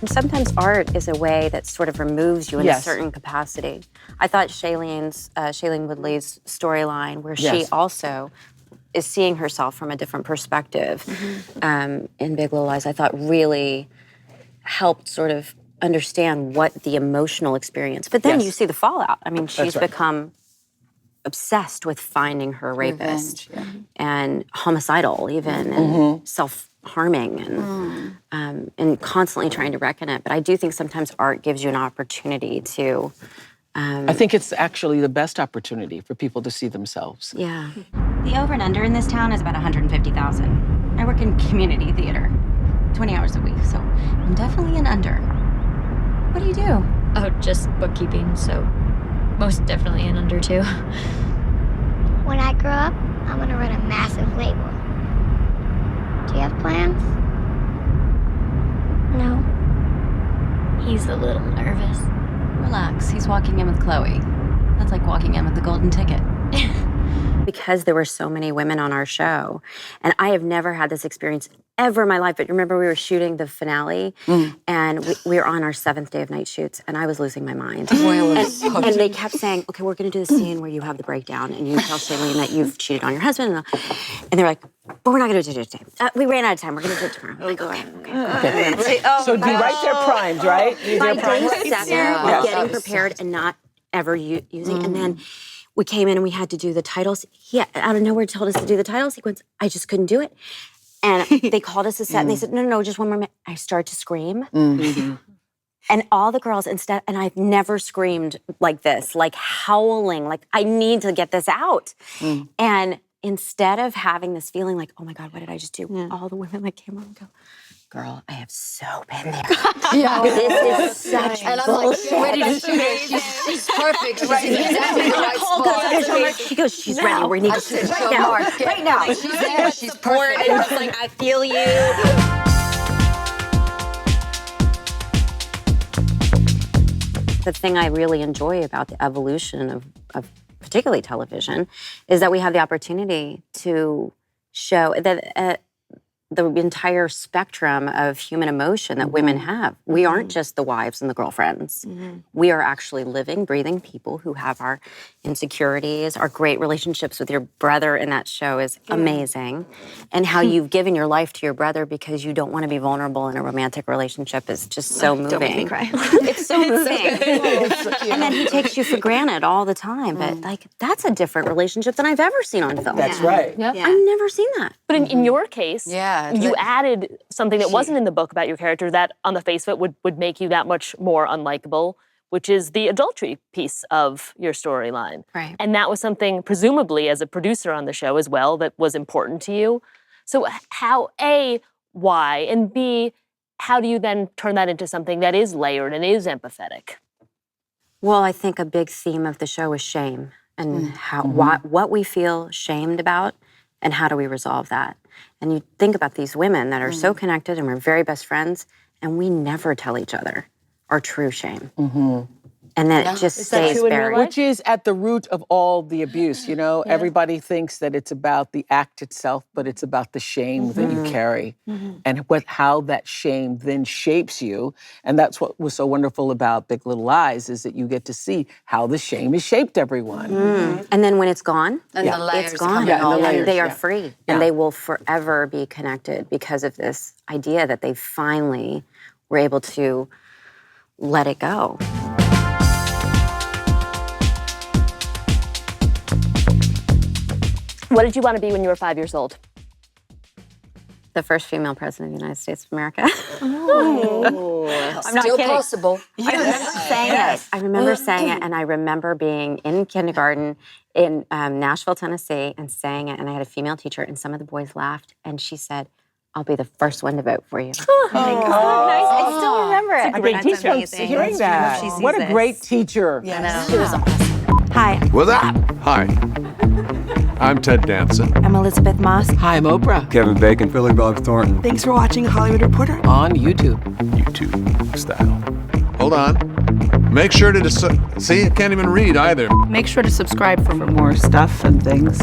And sometimes art is a way that sort of removes you in a certain capacity. I thought Shailene Woodley's storyline, where she also is seeing herself from a different perspective in Big Little Lies, I thought really helped sort of understand what the emotional experience. But then you see the fallout. I mean, she's become obsessed with finding her rapist and homicidal even and self-harming and constantly trying to reckon it. But I do think sometimes art gives you an opportunity to... I think it's actually the best opportunity for people to see themselves. Yeah. The over and under in this town is about 150,000. I work in community theater, 20 hours a week, so I'm definitely an under. What do you do? Oh, just bookkeeping, so most definitely an under too. When I grow up, I'm gonna run a massive label. Do you have plans? No. He's a little nervous. Relax, he's walking in with Chloe. That's like walking in with the golden ticket. Because there were so many women on our show, and I have never had this experience ever in my life, but remember we were shooting the finale, and we were on our 7th day of night shoots, and I was losing my mind. And they kept saying, okay, we're gonna do the scene where you have the breakdown, and you tell Shailene that you've cheated on your husband, and they're like, but we're not gonna do it today. We ran out of time, we're gonna do it tomorrow. I'm like, okay. So it'd be right there primed, right? My day sat there getting prepared and not ever using, and then we came in and we had to do the titles. He out of nowhere told us to do the title sequence. I just couldn't do it. And they called us to set and they said, no, just one more minute. I started to scream. And all the girls and I've never screamed like this, like howling, like I need to get this out. And instead of having this feeling like, oh my God, what did I just do? All the women like came on and go, girl, I have so been there. This is such bullshit. I'm like, ready to shoot her. She's perfect. She's in exactly the right spot. She goes, she's ready. We need to shoot right now. Right now. She's there. She's perfect. And it's like, I feel you. The thing I really enjoy about the evolution of particularly television is that we have the opportunity to show that the entire spectrum of human emotion that women have. We aren't just the wives and the girlfriends. We are actually living, breathing people who have our insecurities. Our great relationships with your brother in that show is amazing. And how you've given your life to your brother because you don't want to be vulnerable in a romantic relationship is just so moving. Don't make me cry. It's so moving. And then he takes you for granted all the time. But like, that's a different relationship than I've ever seen on film. That's right. Yeah. I've never seen that. But in your case, you added something that wasn't in the book about your character that, on the face of it, would make you that much more unlikable, which is the adultery piece of your storyline. Right. And that was something, presumably, as a producer on the show as well, that was important to you. So how, A, why, and B, how do you then turn that into something that is layered and is empathetic? Well, I think a big theme of the show is shame and how what we feel shamed about and how do we resolve that. And you think about these women that are so connected and we're very best friends and we never tell each other our true shame. And then it just stays buried. Which is at the root of all the abuse, you know? Everybody thinks that it's about the act itself, but it's about the shame that you carry and how that shame then shapes you. And that's what was so wonderful about Big Little Lies, is that you get to see how the shame has shaped everyone. And then when it's gone, And the layers it's gone. and They are free. And they will forever be connected because of this idea that they finally were able to let it go. What did you want to be when you were 5 years old? The first female president of the United States of America. I'm not kidding. Possible. I remember saying it. I remember saying it, and I remember being in kindergarten in Nashville, Tennessee, and saying it, and I had a female teacher, and some of the boys laughed, and she said, I'll be the first one to vote for you. Oh my God. Nice. I still remember it. It's a great teacher. Amazing. Hearing that. What a great teacher. She was awesome. Hi, What's up? Hi. I'm Ted Danson. I'm Elizabeth Moss. Hi, I'm Oprah. Kevin Bacon. Billy Bob Thornton. Thanks for watching Hollywood Reporter. On YouTube. YouTube style. Hold on. Make sure to see, I can't even read either. Make sure to subscribe for more stuff and things.